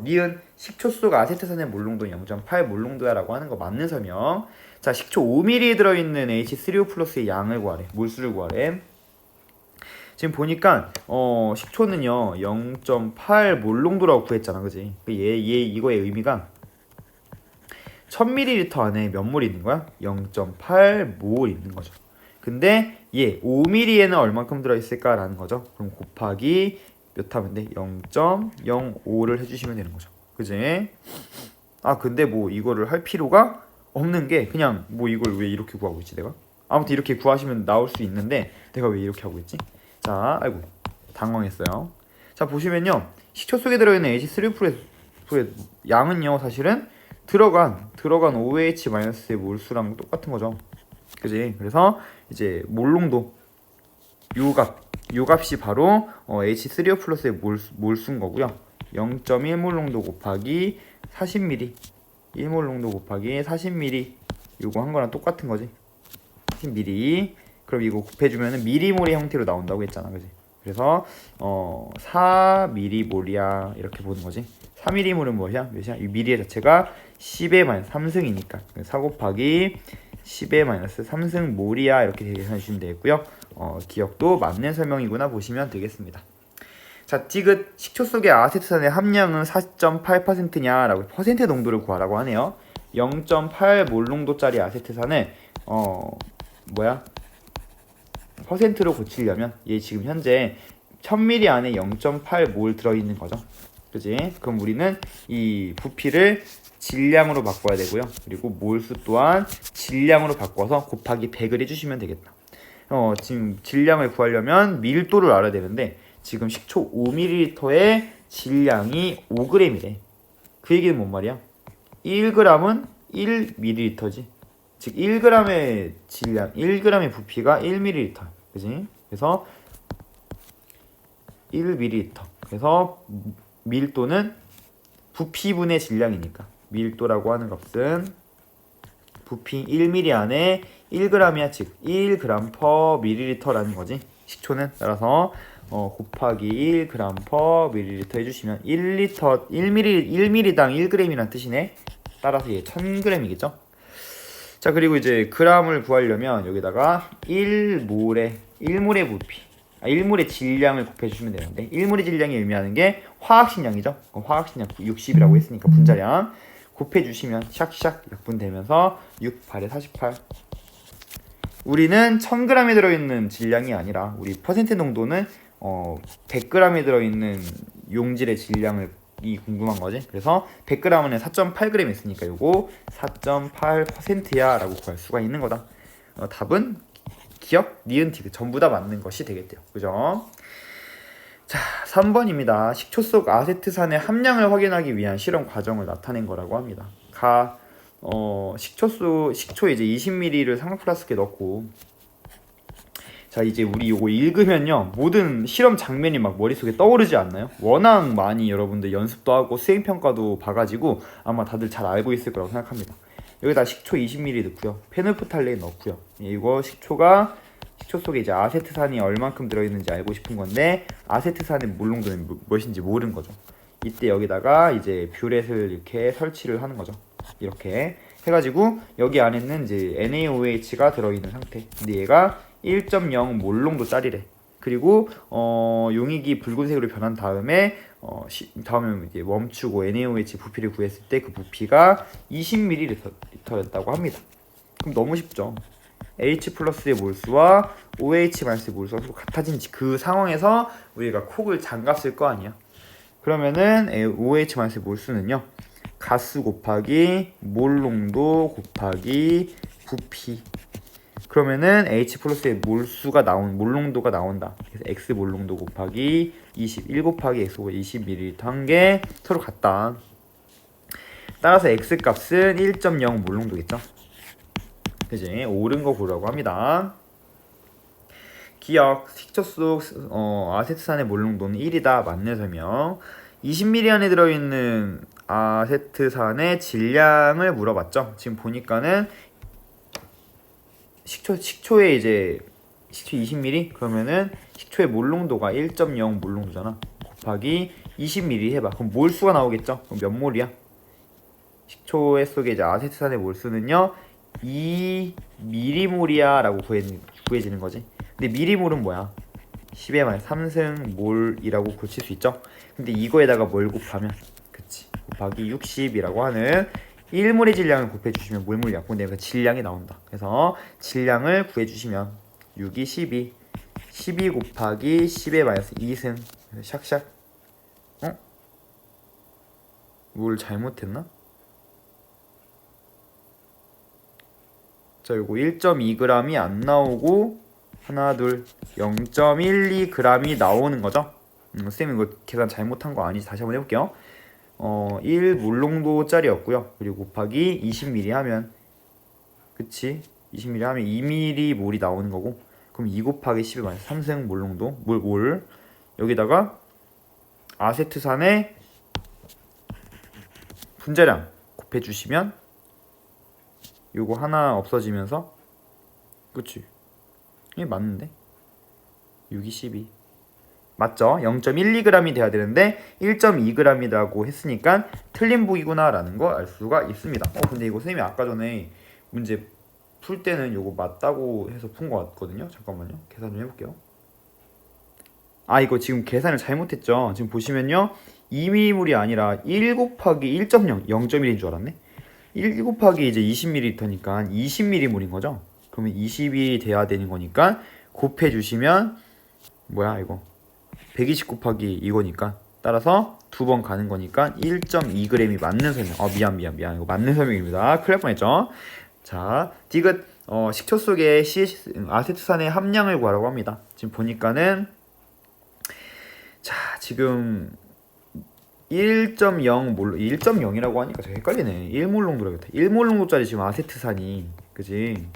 니은 식초 속 아세트산의 몰 농도는 0.8 몰 농도야 라고 하는 거 맞는 설명. 자, 식초 5ml에 들어있는 H3O 플러스의 양을 구하래. 몰수를 구하래. 지금 보니까 식초는요 0.8 몰 농도라고 구했잖아. 그지? 이거의 의미가 1000ml 안에 몇 몰이 있는 거야? 0.8 몰 있는 거죠. 근데 5ml에는 얼만큼 들어있을까라는 거죠. 그럼 곱하기 몇 하면 돼? 0.05를 해주시면 되는 거죠. 그지? 아, 근데 뭐 이거를 할 필요가 없는 게 그냥 뭐 이걸 왜 이렇게 구하고 있지 내가? 아무튼 이렇게 구하시면 나올 수 있는데 내가 왜 이렇게 하고 있지? 자, 아이고 당황했어요. 자, 보시면요 식초 속에 들어있는 H3O의 양은요 사실은 들어간 OH-의 몰수랑 똑같은 거죠. 그지? 그래서 이제 몰농도 요 값이 바로 H3O 플러스의 몰수인 거고요. 0.1몰 농도 곱하기 40ml 1몰 농도 곱하기 40ml 요거 한 거랑 똑같은 거지. 10ml. 그럼 이거 곱해주면은 미리몰의 형태로 나온다고 했잖아, 그지? 그래서 4m몰이야 이렇게 보는 거지. 4m몰은 뭐야? 몇이야? 이 미리의 자체가 10의 마이너스 3승이니까 4 곱하기 10의 마이너스 3승 몰이야 이렇게 계산해 주시면 되겠고요. 기억도 맞는 설명이구나 보시면 되겠습니다. 자, 디귿 식초 속의 아세트산의 함량은 4.8%냐라고 퍼센트 농도를 구하라고 하네요. 0.8몰 농도짜리 아세트산을 퍼센트로 고치려면 얘 지금 현재 1000ml 안에 0.8몰 들어있는 거죠. 그지? 그럼 우리는 이 부피를 질량으로 바꿔야 되고요. 그리고 몰수 또한 질량으로 바꿔서 곱하기 100을 해주시면 되겠다. 지금 질량을 구하려면 밀도를 알아야 되는데 지금 식초 5ml의 질량이 5g이래. 그 얘기는 뭔 말이야? 1g은 1ml지. 즉 1g의 질량, 1g의 부피가 1ml. 그지? 그래서 1ml. 그래서 밀도는 부피분의 질량이니까 밀도라고 하는 값은 부피 1ml 안에 1g이야. 즉 1g/ml라는 거지. 식초는 따라서 곱하기 1g/ml 해주시면 1ml당 1g이란 뜻이네. 따라서 얘 1000g이겠죠. 자, 그리고 이제 g을 구하려면 여기다가 1몰의 부피 1몰의 질량을 곱해주시면 되는데 1몰의 질량이 의미하는 게 화학식량이죠. 화학식량 60이라고 했으니까 분자량 곱해주시면 샥샥 약분되면서 6,8에 48. 우리는 1000g에 들어있는 질량이 아니라 우리 퍼센트 농도는 100g에 들어있는 용질의 질량을 궁금한 거지. 그래서 100g은 4.8g 있으니까 요거 4.8%야 라고 구할 수가 있는 거다. 답은 기억, 니은, 디귿 전부 다 맞는 것이 되겠대요. 그죠? 자, 3번입니다. 식초 속 아세트산의 함량을 확인하기 위한 실험 과정을 나타낸 거라고 합니다. 식초에 이제 20ml를 삼각 플라스크에 넣고, 자, 이제 우리 요거 읽으면요 모든 실험 장면이 막 머릿속에 떠오르지 않나요? 워낙 많이 여러분들 연습도 하고 수행평가도 봐가지고 아마 다들 잘 알고 있을 거라고 생각합니다. 여기다 식초 20ml 넣고요, 페놀프탈레인 넣고요. 이거 식초 속에 이제 아세트산이 얼만큼 들어있는지 알고 싶은 건데 아세트산의 몰농도는 무엇인지 모르는 거죠. 이때 여기다가 이제 뷰렛을 이렇게 설치를 하는 거죠. 이렇게 해가지고 여기 안에는 이제 NaOH가 들어있는 상태. 근데 얘가 1.0 몰농도 짜리래. 그리고 용액이 붉은색으로 변한 다음에 다음에 이제 멈추고 NaOH 부피를 구했을 때 그 부피가 20ml였다고 합니다. 그럼 너무 쉽죠. H 플러스의 몰수와 OH 마이너스의 몰수가 서로 같아진 그 상황에서 우리가 콕을 잠갔을 거 아니야. 그러면은 OH 마이너스의 몰수는요, 가스 곱하기 몰농도 곱하기 부피. 그러면은 H 플러스의 몰농도가 나온다. 그래서 X 몰농도 곱하기 21 곱하기 X 20ml 한 게 서로 같다. 따라서 X 값은 1.0 몰농도겠죠. 그지? 옳은 거 고르라고 합니다. 기억, 식초 속 아세트산의 몰농도는 1이다. 맞는 설명. 20ml 안에 들어있는 아세트산의 질량을 물어봤죠. 지금 보니까는 식초에 이제 식초 20ml 그러면은 식초의 몰농도가 1.0 몰농도잖아. 곱하기 20ml 해봐. 그럼 몰수가 나오겠죠. 그럼 몇 몰이야? 식초 속에 이제 아세트산의 몰수는요 2m몰이야 라고 구해지는 거지. 근데 미리몰은 뭐야? 10의 마이너스 3승 몰이라고 고칠 수 있죠. 근데 이거에다가 뭘 곱하면, 그치, 곱하기 60이라고 하는 1몰의 질량을 곱해주시면 몰몰 약분되면서 질량이 나온다. 그래서 질량을 구해주시면 6이 12 곱하기 10의 마이너스 2승. 샥샥. 뭘 잘못했나? 자, 요거 1.2g이 안 나오고 하나 둘 0.12g이 나오는 거죠. 쌤이 이거 계산 잘못한 거 아니지? 다시 한번 해볼게요. 1몰농도짜리였고요. 그리고 곱하기 20ml 하면, 그치, 20mm 하면 2mm 몰이 나오는 거고, 그럼 2 곱하기 10의 마이너스 3승 몰농도 몰 여기다가 아세트산의 분자량 곱해주시면 요거 하나 없어지면서, 그치? 이게 맞는데? 6이 12 맞죠? 0.12g이 돼야 되는데 1.2g이라고 했으니까 틀린 보기구나 라는 거 알 수가 있습니다. 근데 이거 선생님이 아까 전에 문제 풀 때는 요거 맞다고 해서 푼 거 같거든요. 잠깐만요, 계산 좀 해볼게요. 이거 지금 계산을 잘못했죠. 지금 보시면요, 2mm물이 아니라 1 곱하기 1.0 0.1인 줄 알았네. 1 곱하기 이제 20ml니까 20mm물인 거죠. 그러면 20이 돼야 되는 거니까 곱해주시면 뭐야 이거 120 곱하기 이거니까, 따라서 두 번 가는 거니까 1.2g이 맞는 설명. 미안 이거 맞는 설명입니다. 큰일 날 뻔했죠. 자, 디귿 식초 속에 아세트산의 함량을 구하라고 합니다. 지금 보니까는, 자, 지금 1.0이라고 하니까 제가 헷갈리네. 1몰 농도라겠다. 1몰 농도짜리 지금 아세트산이, 그지?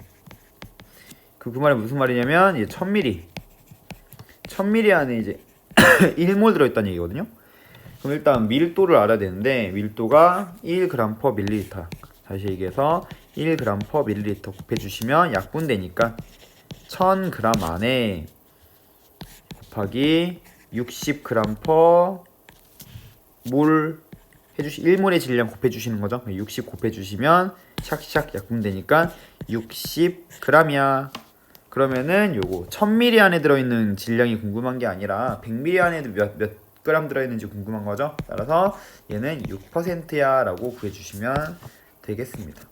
그 말이 무슨 말이냐면 이제 1000ml 안에 이제 1몰 들어있다는 얘기거든요. 그럼 일단 밀도를 알아야 되는데, 밀도가 1g/ml. 다시 얘기해서 1g/ml 곱해주시면 약분되니까 1000g 안에 곱하기 60g/몰 해주시 1몰의 질량 곱해주시는 거죠. 60 곱해주시면 샥샥 약분되니까 60g이야. 그러면은 요거 1000ml 안에 들어있는 질량이 궁금한 게 아니라 100ml 안에 몇 g 들어있는지 궁금한 거죠. 따라서 얘는 6%야 라고 구해주시면 되겠습니다.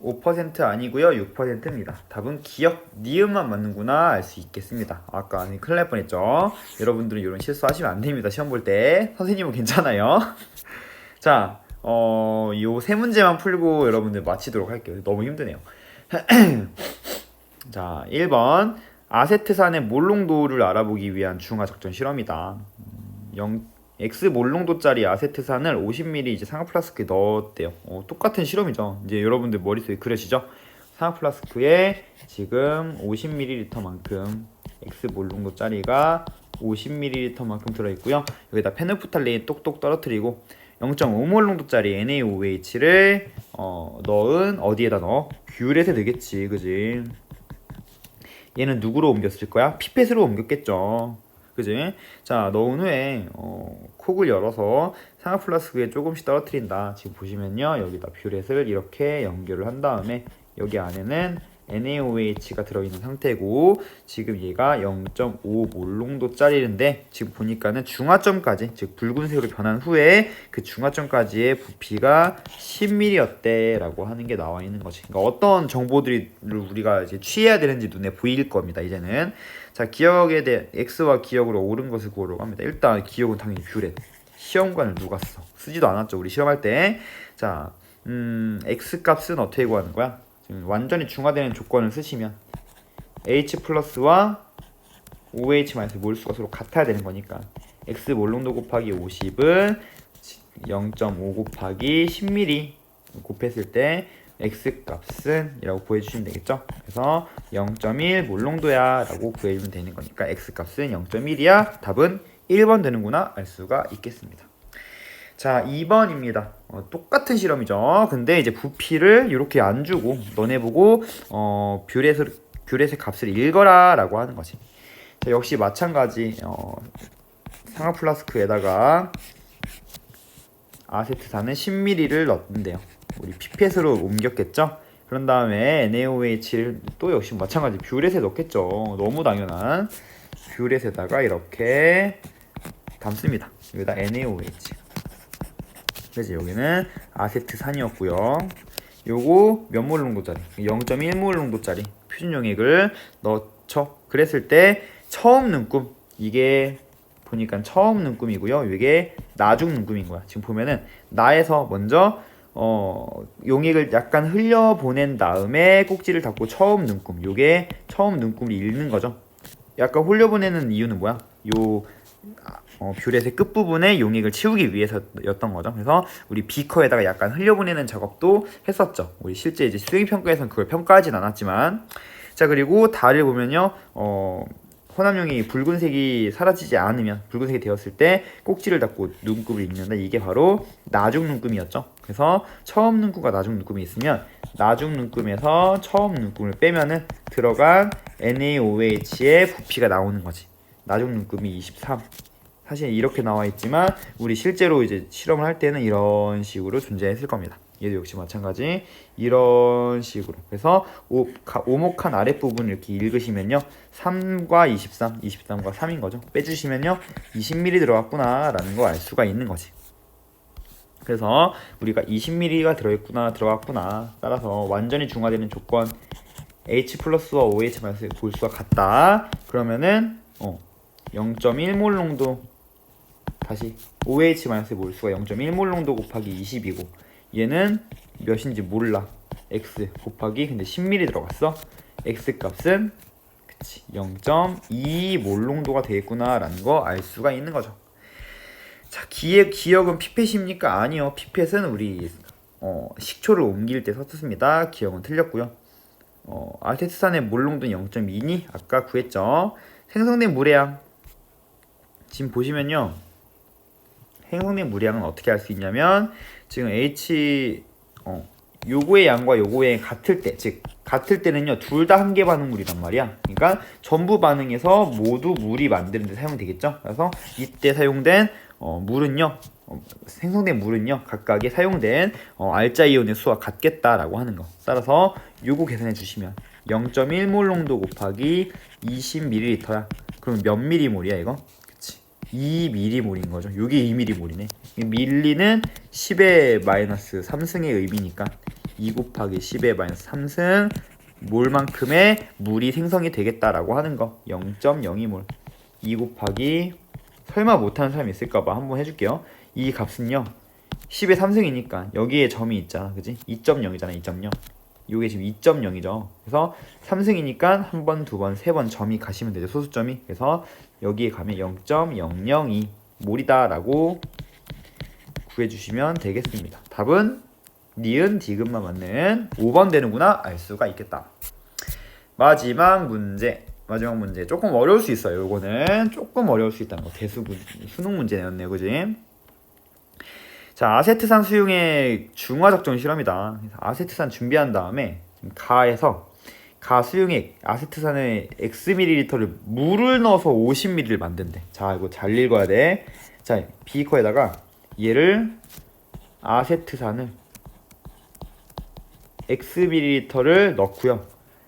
5% 아니고요, 6%입니다. 답은 기억, 니은만 맞는구나 알 수 있겠습니다. 아까 큰일 날 뻔했죠. 여러분들은 이런 실수하시면 안 됩니다. 시험 볼 때. 선생님은 괜찮아요. 자, 요 세 문제만 풀고 여러분들 마치도록 할게요. 너무 힘드네요. 자, 1번 아세트산의 몰농도를 알아보기 위한 중화적전 실험이다. X 몰농도짜리 아세트산을 50ml 이제 상하 플라스크에 넣었대요. 똑같은 실험이죠. 이제 여러분들 머릿속에 그려지죠? 상하 플라스크에 지금 50ml만큼 X 몰농도짜리가 50ml만큼 들어있고요. 여기다 페놀프탈레인 똑똑 떨어뜨리고 0.5몰 농도짜리 NaOH를 넣은, 어디에다 넣어? 뷰렛에 넣겠지, 그지? 얘는 누구로 옮겼을 거야? 피펫으로 옮겼겠죠, 그지? 자, 넣은 후에 콕을 열어서 상하 플라스크에 조금씩 떨어뜨린다. 지금 보시면요, 여기다 뷰렛을 이렇게 연결을 한 다음에 여기 안에는 NaOH가 들어있는 상태고, 지금 얘가 0.5몰 농도짜리인데 지금 보니까는 중화점까지, 즉 붉은색으로 변한 후에 그 중화점까지의 부피가 10mm였대 라고 하는 게 나와 있는 거지. 그러니까 어떤 정보들을 우리가 이제 취해야 되는지 눈에 보일 겁니다, 이제는. 자, 기억에 대해 X와 기억으로 옳은 것을 구하려고 합니다. 일단 기억은 당연히 뷰렛. 시험관을 누가 써? 쓰지도 않았죠, 우리 시험할 때. 자, X 값은 어떻게 구하는 거야? 완전히 중화되는 조건을 쓰시면 H 플러스와 OH 마이너스 몰수가 서로 같아야 되는 거니까 X 몰농도 곱하기 50은 0.5 곱하기 10ml 곱했을 때 X 값은 이라고 구해주시면 되겠죠. 그래서 0.1 몰농도야 라고 구해주면 되는 거니까 X 값은 0.1이야. 답은 1번 되는구나 알 수가 있겠습니다. 자, 2번입니다. 똑같은 실험이죠. 근데 이제 부피를 이렇게 안 주고 너네 보고 뷰렛의 값을 읽어라 라고 하는 거지. 자, 역시 마찬가지 상하 플라스크에다가 아세트산은 10ml를 넣는데요. 우리 피펫으로 옮겼겠죠. 그런 다음에 NaOH를 또 역시 마찬가지 뷰렛에 넣겠죠. 너무 당연한 뷰렛에다가 이렇게 담습니다. 여기다 NaOH. 그래서 여기는 아세트산이었고요. 요거 몇 몰 농도짜리? 0.1몰 농도짜리 표준 용액을 넣죠. 그랬을 때 처음 눈금, 이게 보니까 처음 눈금이고요. 이게 나중 눈금인 거야. 지금 보면은 나에서 먼저 용액을 약간 흘려 보낸 다음에 꼭지를 닫고 처음 눈금. 요게 처음 눈금을 읽는 거죠. 약간 흘려 보내는 이유는 뭐야? 요 뷰렛의 끝부분에 용액을 치우기 위해서였던 거죠. 그래서 우리 비커에다가 약간 흘려보내는 작업도 했었죠. 우리 실제 이제 수행평가에서는 그걸 평가하진 않았지만, 자, 그리고 달을 보면요, 혼합용이 붉은색이 사라지지 않으면, 붉은색이 되었을 때 꼭지를 닫고 눈금을 읽는다. 이게 바로 나중 눈금이었죠. 그래서 처음 눈금과 나중 눈금이 있으면 나중 눈금에서 처음 눈금을 빼면은 들어간 NaOH의 부피가 나오는 거지. 나중 눈금이 23. 사실 이렇게 나와 있지만 우리 실제로 이제 실험을 할 때는 이런 식으로 존재했을 겁니다. 얘도 역시 마찬가지 이런 식으로. 그래서 오목한 아랫부분을 이렇게 읽으시면요, 3과 23, 23과 3인 거죠. 빼주시면요 20ml 들어갔구나 라는 거 알 수가 있는 거지. 그래서 우리가 20ml가 들어갔구나. 따라서 완전히 중화되는 조건 H 플러스와 OH 마이너스의 몰수가 같다. 그러면은 0.1몰 농도, 다시 OH 마이너스의 몰수가 0.1몰 농도 곱하기 20이고 얘는 몇인지 몰라. X 곱하기, 근데 10ml 들어갔어. X 값은 0.2몰 농도가 되겠구나 라는 거 알 수가 있는 거죠. 자, 기억은 피펫입니까? 아니요. 피펫은 우리 식초를 옮길 때 썼습니다. 기억은 틀렸고요. 아세트산의 몰 농도는 0.2니 아까 구했죠. 생성된 물의 양, 지금 보시면요, 생성된 물의 양은 어떻게 알 수 있냐면, 지금 요거의 양과 요거의 양 같을 때, 즉 같을 때는요 둘 다 한 개 반응물이란 말이야. 그러니까 전부 반응에서 모두 물이 만드는 데 사용이 되겠죠. 그래서 이때 사용된 물은요, 생성된 물은요 각각에 사용된 알자 이온의 수와 같겠다라고 하는 거. 따라서 요거 계산해 주시면 0.1몰 농도 곱하기 20ml야. 그럼 몇 미리몰이야 이거? 그치, 2ml몰인 거죠. 요게 2ml몰이네. 밀리는 10의 마이너스 3승의 의미니까 2 곱하기 10의 마이너스 3승 몰만큼의 물이 생성이 되겠다라고 하는 거. 0.02몰 2 곱하기, 설마 못하는 사람이 있을까봐 한번 해줄게요. 이 값은요 10의 3승이니까 여기에 점이 있잖아, 그지? 2.0이잖아. 2.0. 요게 지금 2.0이죠. 그래서 3승이니까 한 번, 두 번, 세 번 점이 가시면 되죠, 소수점이. 그래서 여기에 가면 0.002 몰이다 라고 구해주시면 되겠습니다. 답은 니은 디귿만 맞는 5번 되는구나 알 수가 있겠다. 마지막 문제 조금 어려울 수 있어요. 요거는 조금 어려울 수 있다는 거. 수능 문제였네요, 그지? 자, 아세트산 수용의 중화 적정 실험이다. 그래서 아세트산 준비한 다음에 가 수용액 아세트산의 Xml를 물을 넣어서 50ml를 만든대. 자, 이거 잘 읽어야 돼. 자, 비커에다가 얘를 아세트산을 Xml를 넣고요.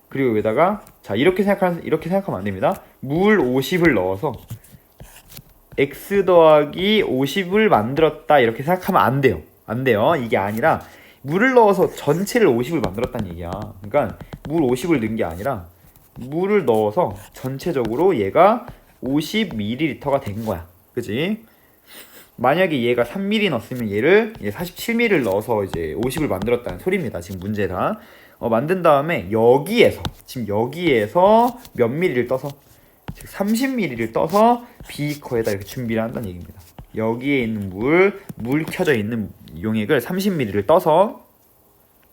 그리고 여기다가, 자, 이렇게 생각하면 안 됩니다. 물 50을 넣어서 X 더하기 50을 만들었다 이렇게 생각하면 안 돼요. 이게 아니라 물을 넣어서 전체를 50을 만들었다는 얘기야. 그러니까 물 50을 넣은 게 아니라 물을 넣어서 전체적으로 얘가 50ml가 된 거야. 그지? 만약에 얘가 3ml 넣었으면 얘 47ml를 넣어서 이제 50을 만들었다는 소리입니다. 지금 문제다. 만든 다음에 여기에서 몇 ml를 떠서, 즉 30ml를 떠서 비커에다 이렇게 준비를 한다는 얘기입니다. 여기에 있는 물 켜져 있는 용액을 30ml를 떠서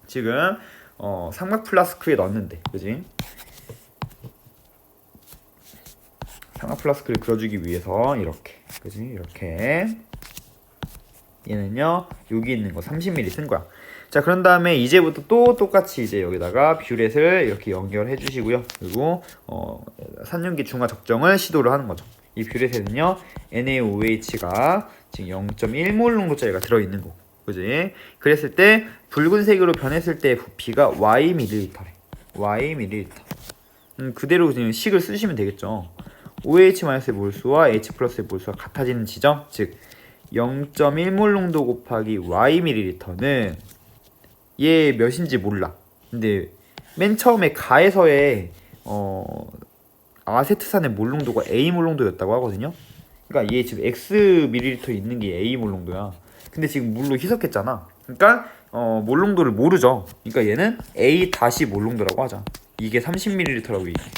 지금 삼각 플라스크에 넣었는데, 그지? 삼각 플라스크를 그려주기 위해서 이렇게, 그지? 이렇게 얘는요 여기 있는 거 30ml 쓴 거야. 자, 그런 다음에 이제부터 또 똑같이 이제 여기다가 뷰렛을 이렇게 연결해 주시고요. 그리고 산염기 중화 적정을 시도를 하는 거죠. 이 뷰렛에는요 NaOH가 지금 0.1몰 농도짜리가 들어있는 거고, 그지? 그랬을 때 붉은색으로 변했을 때 부피가 Y ml. 그대로 그냥 식을 쓰시면 되겠죠. OH-의 몰수와 H 플러스의 몰수가 같아지는 지점, 즉 0.1몰 농도 곱하기 Y ml는 얘 몇인지 몰라. 근데 맨 처음에 가에서의 아세트산의 몰 농도가 A몰 농도였다고 하거든요. 그러니까 얘 지금 X ml 있는 게 A몰 농도야. 근데 지금 물로 희석했잖아. 그러니까 몰 농도를 모르죠. 그러니까 얘는 A-몰 농도라고 하자. 이게 30ml라고 얘기해.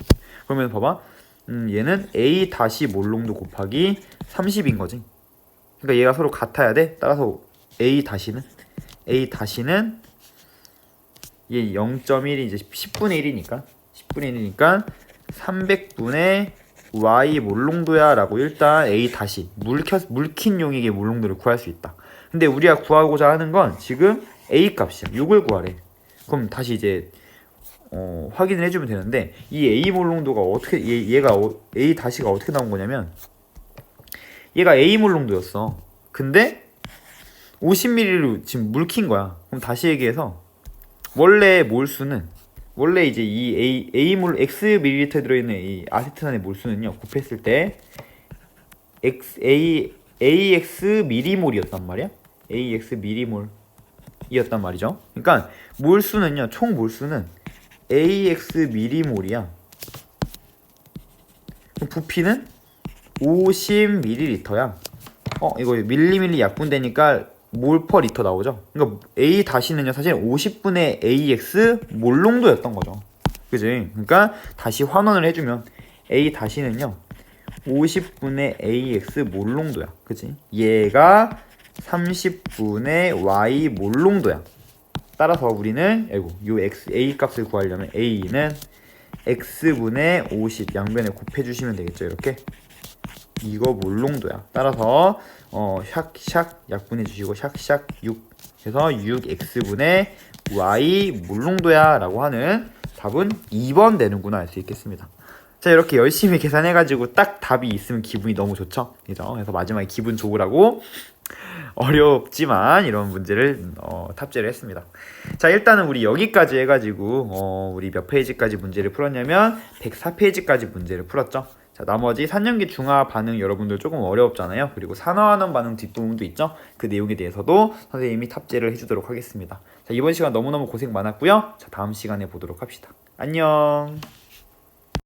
그러면 봐봐. 얘는 A 다시 몰롱도 곱하기 30인 거지. 그러니까 얘가 서로 같아야 돼. 따라서 A 다시는 얘 0.1이 이제 10분의 1이니까 300분의 Y 몰롱도야 라고 일단 A 다시 물킨 용액의 몰롱도를 구할 수 있다. 근데 우리가 구하고자 하는 건 지금 A 값이야. 이걸 구하래. 그럼 다시 이제 확인을 해주면 되는데 이 A 몰롱도가 어떻게 얘가 A 다시가 어떻게 나온 거냐면 얘가 A 몰롱도였어. 근데 50ml로 지금 물킨 거야. 그럼 다시 얘기해서 원래 이제 이 A몰 X ml 들어있는 이 아세트난의 몰수는요 곱했을 때 AX 미리몰이었단 말이야. AX 미리몰이었단 말이죠. 그러니까 몰수는요 총 몰수는 AX 미리몰이야. 부피는 50ml야. 이거 밀리밀리 약분되니까 몰 퍼 리터 나오죠. 그러니까 A 다시는요 사실 50분의 AX 몰롱도였던 거죠. 그지? 그러니까 다시 환원을 해주면 A 다시는요 50분의 AX 몰롱도야. 그지? 얘가 30분의 Y 몰롱도야. 따라서 우리는 요 A 값을 구하려면 A는 X분의 50 양변에 곱해주시면 되겠죠. 이렇게 이거 몰롱도야. 따라서 샥샥 약분해 주시고 샥샥 6 해서 6x분의 y 몰롱도야 라고 하는 답은 2번 되는구나 알 수 있겠습니다. 자, 이렇게 열심히 계산해가지고 딱 답이 있으면 기분이 너무 좋죠. 그죠? 그래서 마지막에 기분 좋으라고 어렵지만 이런 문제를 탑재를 했습니다. 자, 일단은 우리 여기까지 해가지고 우리 몇 페이지까지 문제를 풀었냐면 104페이지까지 문제를 풀었죠. 자, 나머지 3년기 중화 반응 여러분들 조금 어려웠잖아요. 그리고 산화환원 반응 뒷부분도 있죠. 그 내용에 대해서도 선생님이 탑재를 해주도록 하겠습니다. 자, 이번 시간 너무너무 고생 많았고요. 자, 다음 시간에 보도록 합시다. 안녕.